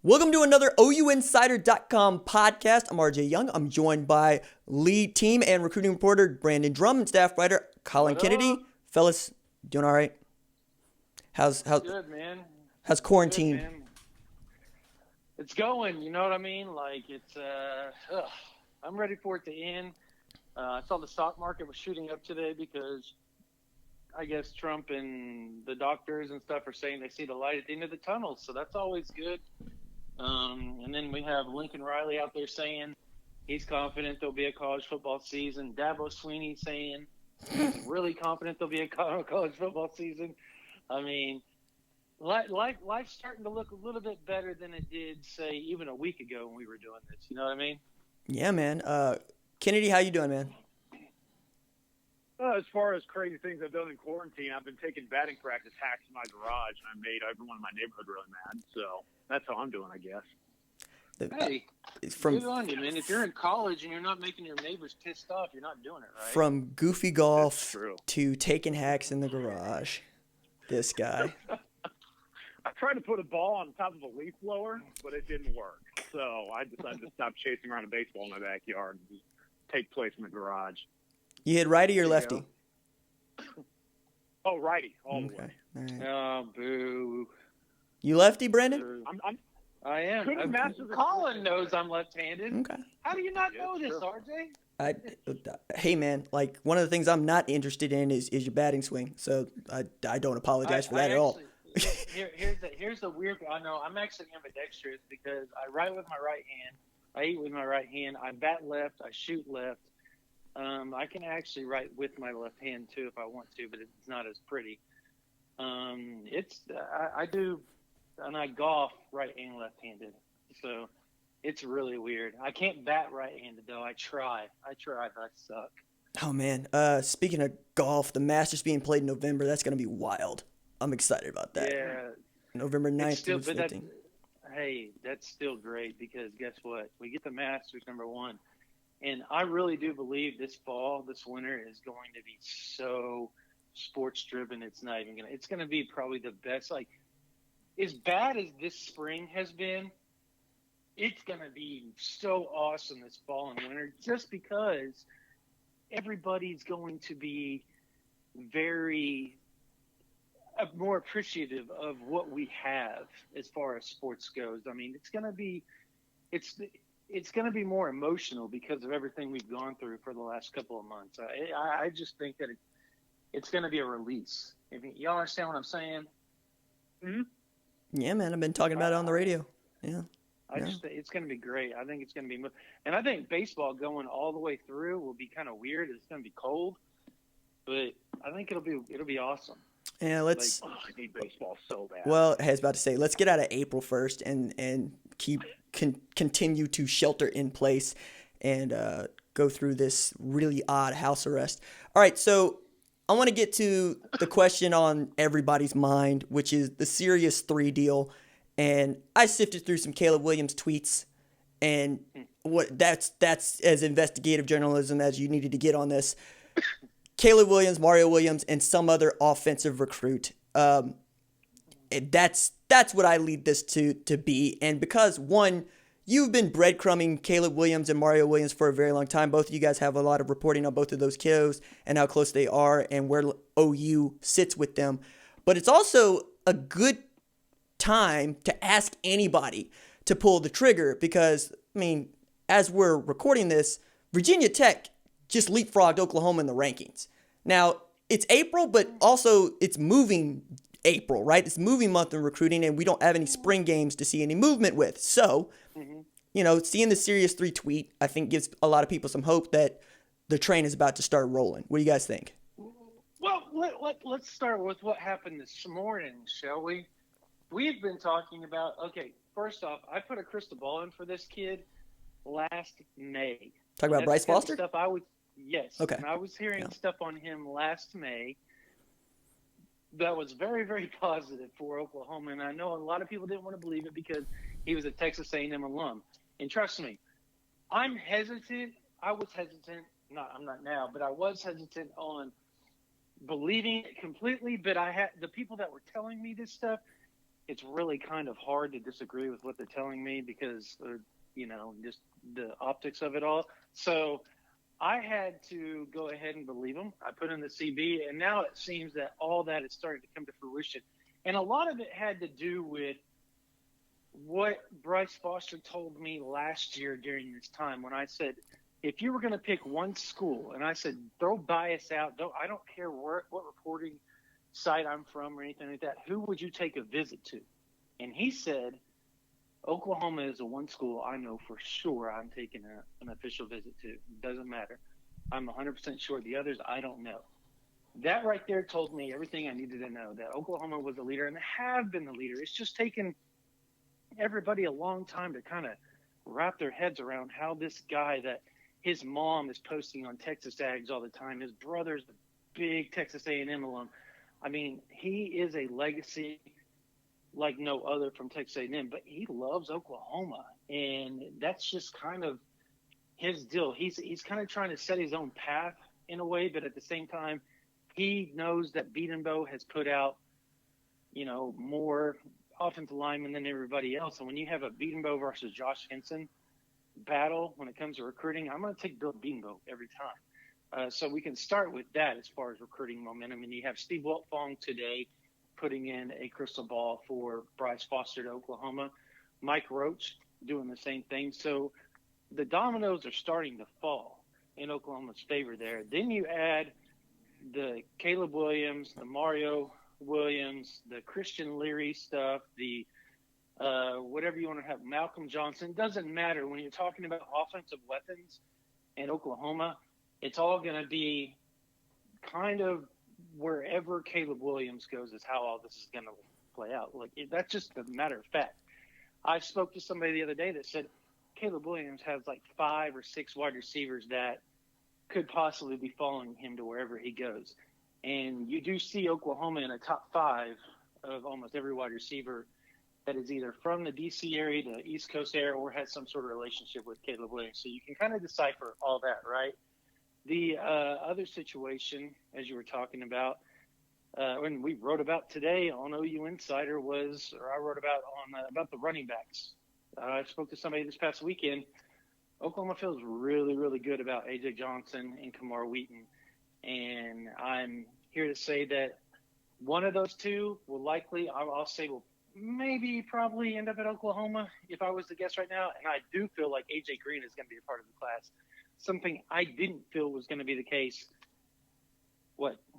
Welcome to another OUinsider.com podcast. I'm RJ Young. I'm joined by lead team and recruiting reporter Brandon Drum and staff writer Colin Kennedy. Fellas, doing all right? How's good, man? How's quarantine? Good, man. It's going. You know what I mean? Like it's. I'm ready for it to end. I saw the stock market was shooting up today because I guess Trump and the doctors and stuff are saying they see the light at the end of the tunnel. So that's always good. And then we have Lincoln Riley out there saying he's confident there'll be a college football season. Dabo Sweeney saying he's really confident there'll be a college football season. I mean, life's starting to look a little bit better than it did, say, even a week ago when we were doing this. You know what I mean? Yeah, man. Kennedy, how you doing, man? As far as crazy things I've done in quarantine, I've been taking batting practice hacks in my garage, and I made everyone in my neighborhood really mad. So that's how I'm doing, I guess. Hey, good on you, man. If you're in college and you're not making your neighbors pissed off, you're not doing it right. From goofy golf to taking hacks in the garage, this guy. I tried to put a ball on top of a leaf blower, but it didn't work. So I decided to stop chasing around a baseball in my backyard and just take place in the garage. You hit righty or lefty? Oh, righty, all the way. All right. Oh, boo. You lefty, Brandon? I am. Colin knows I'm left-handed. Okay. How do you not know this, RJ? Hey, man, like one of the things I'm not interested in is your batting swing. So I don't apologize for that at all. Here's the weird. I know I'm actually ambidextrous because I write with my right hand, I eat with my right hand, I bat left, I shoot left. I can actually write with my left hand too if I want to, but it's not as pretty. I do, and I golf right and left-handed, so it's really weird. I can't bat right-handed though. I try, but I suck. Oh man, speaking of golf, the Masters being played in November, that's gonna be wild. I'm excited about that. Yeah, November 9th through 15th. Hey, that's still great because guess what? We get the Masters #1. And I really do believe this winter is going to be so sports driven. It's not even it's going to be probably the best. Like, as bad as this spring has been, it's going to be so awesome this fall and winter just because everybody's going to be very more appreciative of what we have as far as sports goes. I mean, it's going to be more emotional because of everything we've gone through for the last couple of months. I just think that it's going to be a release. I mean, y'all understand what I'm saying? Mm-hmm. Yeah, man. I've been talking about it on the radio. Yeah. It's going to be great. I think it's going to be – and I think baseball going all the way through will be kind of weird. It's going to be cold. But I think it'll be awesome. Yeah, let's – I need baseball so bad. Well, I was about to say, let's get out of April first and continue to shelter in place and go through this really odd house arrest. All right, so I want to get to the question on everybody's mind, which is the Serious 3 deal. And I sifted through some Caleb Williams tweets, and that's as investigative journalism as you needed to get on this. Caleb Williams, Mario Williams, and some other offensive recruit. That's what I lead this to be. And because, one, you've been breadcrumbing Caleb Williams and Mario Williams for a very long time. Both of you guys have a lot of reporting on both of those kiddos and how close they are and where OU sits with them. But it's also a good time to ask anybody to pull the trigger because, I mean, as we're recording this, Virginia Tech just leapfrogged Oklahoma in the rankings. Now, it's April, but also it's moving April, right? It's moving month in recruiting, and we don't have any spring games to see any movement with. So, seeing the Serious 3 tweet, I think gives a lot of people some hope that the train is about to start rolling. What do you guys think? Well, let's start with what happened this morning, shall we? We've been talking about, okay, first off, I put a crystal ball in for this kid last May. Talk about Bryce Foster? Yes. Okay. And I was hearing stuff on him last May that was very, very positive for Oklahoma. And I know a lot of people didn't want to believe it because he was a Texas A&M alum. And trust me, I'm hesitant. I was hesitant. I'm not now, but I was hesitant on believing it completely. But I had the people that were telling me this stuff, it's really kind of hard to disagree with what they're telling me because, just the optics of it all. So I had to go ahead and believe them. I put in the CB, and now it seems that all that is starting to come to fruition. And a lot of it had to do with what Bryce Foster told me last year during this time when I said, if you were going to pick one school, and I said, throw bias out. I don't care what reporting site I'm from or anything like that. Who would you take a visit to? And he said, Oklahoma is the one school I know for sure I'm taking an official visit to. It doesn't matter. I'm 100% sure. The others, I don't know. That right there told me everything I needed to know, that Oklahoma was the leader and have been the leader. It's just taken everybody a long time to kind of wrap their heads around how this guy that his mom is posting on Texas Ags all the time, his brother's a big Texas A&M alum. I mean, he is a legacy like no other from Texas A&M, but he loves Oklahoma, and that's just kind of his deal. He's kind of trying to set his own path in a way, but at the same time, he knows that Beatenbow has put out, more offensive linemen than everybody else. And when you have a Beatenbow versus Josh Henson battle when it comes to recruiting, I'm going to take Bill Beatenbow every time. So we can start with that as far as recruiting momentum. And you have Steve Wiltfong today putting in a crystal ball for Bryce Foster to Oklahoma. Mike Roach doing the same thing. So the dominoes are starting to fall in Oklahoma's favor there. Then you add the Caleb Williams, the Mario Williams, the Christian Leary stuff, the whatever you want to have, Malcolm Johnson. Doesn't matter. When you're talking about offensive weapons in Oklahoma, it's all going to be kind of wherever Caleb Williams goes is how all this is going to play out. Like, that's just a matter of fact. I spoke to somebody the other day that said Caleb Williams has like 5 or 6 wide receivers that could possibly be following him to wherever he goes. And you do see Oklahoma in a top 5 of almost every wide receiver that is either from the D.C. area, the East Coast area, or has some sort of relationship with Caleb Williams. So you can kind of decipher all that, right? The other situation, as you were talking about, when we wrote about today on OU Insider I wrote about the running backs. I spoke to somebody this past weekend. Oklahoma feels really, really good about A.J. Johnson and Kamar Wheaton. And I'm here to say that one of those two will likely, I'll say, will probably end up at Oklahoma if I was to guess right now. And I do feel like A.J. Green is going to be a part of the class. Something I didn't feel was going to be the case,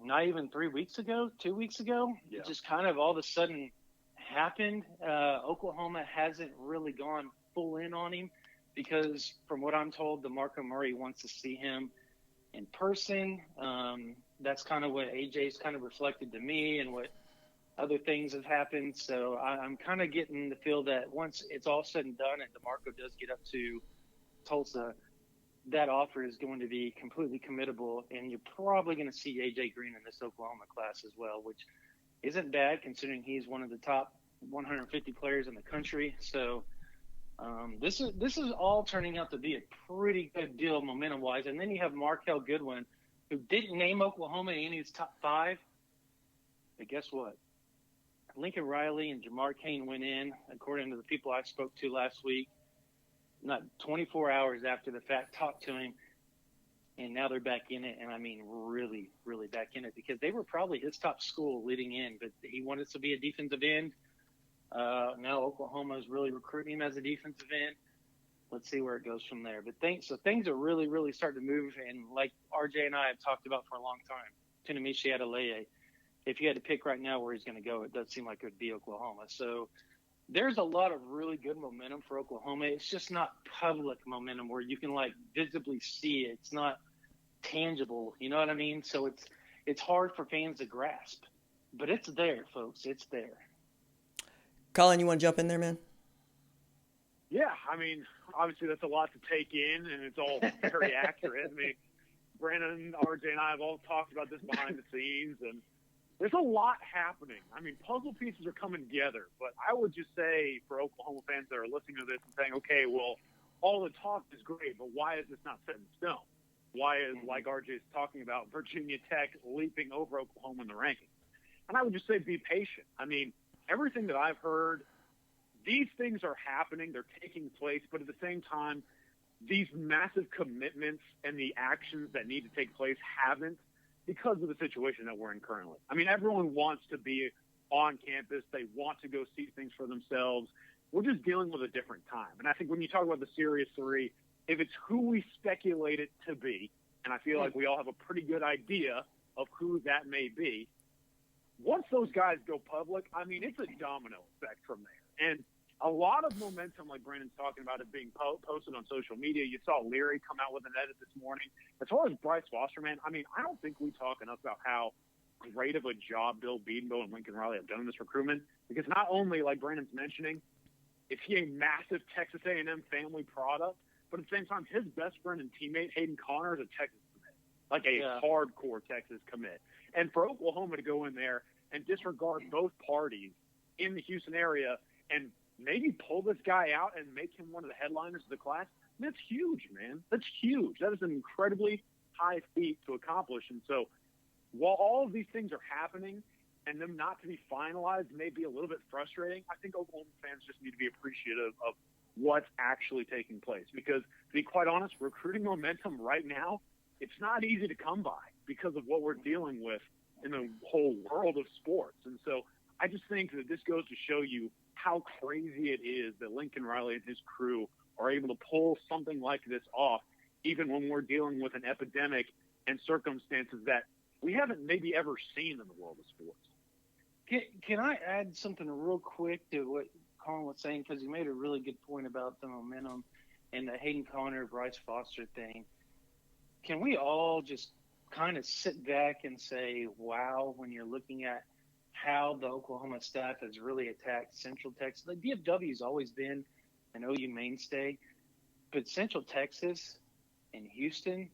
not even 3 weeks ago, 2 weeks ago? Yeah. It just kind of all of a sudden happened. Oklahoma hasn't really gone full in on him because from what I'm told, DeMarco Murray wants to see him in person. That's kind of what AJ's kind of reflected to me and what other things have happened. So I'm kind of getting the feel that once it's all said and done and DeMarco does get up to Tulsa, that offer is going to be completely committable, and you're probably going to see A.J. Green in this Oklahoma class as well, which isn't bad considering he's one of the top 150 players in the country. So this is all turning out to be a pretty good deal momentum-wise. And then you have Markel Goodwin, who didn't name Oklahoma in his top 5. But guess what? Lincoln Riley and Jamar Cain went in, according to the people I spoke to last week, not 24 hours after the fact, talked to him, and now they're back in it. And I mean, really, really back in it because they were probably his top school leading in, but he wanted to be a defensive end. Now Oklahoma is really recruiting him as a defensive end. Let's see where it goes from there. But things are really, really starting to move. And like RJ and I have talked about for a long time, Tunamishi Adeleye, if you had to pick right now where he's going to go, it does seem like it would be Oklahoma. So there's a lot of really good momentum for Oklahoma. It's just not public momentum where you can like visibly see it. It's not tangible. You know what I mean? So it's hard for fans to grasp, but it's there, folks. It's there. Colin, you want to jump in there, man? Yeah, I mean, obviously that's a lot to take in, and it's all very accurate. I mean, Brandon, RJ, and I have all talked about this behind the scenes, and there's a lot happening. I mean, puzzle pieces are coming together, but I would just say for Oklahoma fans that are listening to this and saying, okay, well, all the talk is great, but why is this not set in stone? Why is, like RJ is talking about, Virginia Tech leaping over Oklahoma in the rankings? And I would just say be patient. I mean, everything that I've heard, these things are happening. They're taking place. But at the same time, these massive commitments and the actions that need to take place haven't, because of the situation that we're in currently. I mean, everyone wants to be on campus. They want to go see things for themselves. We're just dealing with a different time. And I think when you talk about the Serious Three, if it's who we speculate it to be, and I feel like we all have a pretty good idea of who that may be, once those guys go public, I mean, it's a domino effect from there. And a lot of momentum, like Brandon's talking about, it being posted on social media. You saw Leary come out with an edit this morning. As far as Bryce Foster, man, I mean, I don't think we talk enough about how great of a job Bill Bedenbaugh and Lincoln Riley have done in this recruitment. Because not only, like Brandon's mentioning, is he a massive Texas A&M family product, but at the same time, his best friend and teammate, Hayden Connor, is a Texas commit, like a hardcore Texas commit. And for Oklahoma to go in there and disregard both parties in the Houston area and maybe pull this guy out and make him one of the headliners of the class, that's huge, man. That's huge. That is an incredibly high feat to accomplish. And so while all of these things are happening and them not to be finalized may be a little bit frustrating, I think Oklahoma fans just need to be appreciative of what's actually taking place. Because to be quite honest, recruiting momentum right now, it's not easy to come by because of what we're dealing with in the whole world of sports. And so I just think that this goes to show you how crazy it is that Lincoln Riley and his crew are able to pull something like this off, even when we're dealing with an epidemic and circumstances that we haven't maybe ever seen in the world of sports. Can I add something real quick to what Colin was saying? Because he made a really good point about the momentum and the Hayden Connor, Bryce Foster thing. Can we all just kind of sit back and say, wow, when you're looking at how the Oklahoma staff has really attacked Central Texas? The DFW has always been an OU mainstay, but Central Texas and Houston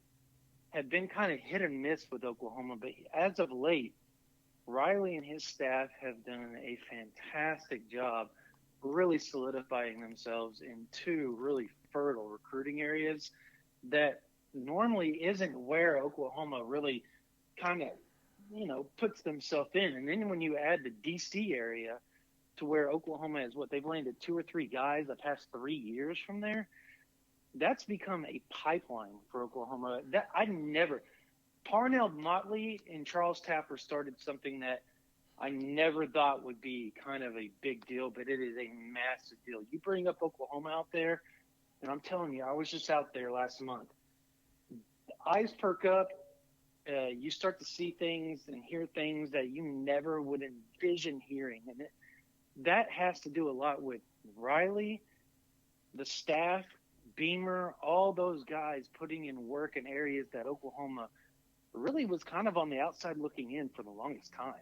have been kind of hit and miss with Oklahoma. But as of late, Riley and his staff have done a fantastic job really solidifying themselves in two really fertile recruiting areas that normally isn't where Oklahoma really kind of, puts themselves in. And then when you add the D.C. area to where Oklahoma is, they've landed 2 or 3 guys the past 3 years from there, that's become a pipeline for Oklahoma. That Parnell Motley and Charles Tapper started something that I never thought would be kind of a big deal, but it is a massive deal. You bring up Oklahoma out there, and I'm telling you, I was just out there last month. Eyes perk up. You start to see things and hear things that you never would envision hearing. And that has to do a lot with Riley, the staff, Beamer, all those guys putting in work in areas that Oklahoma really was kind of on the outside looking in for the longest time.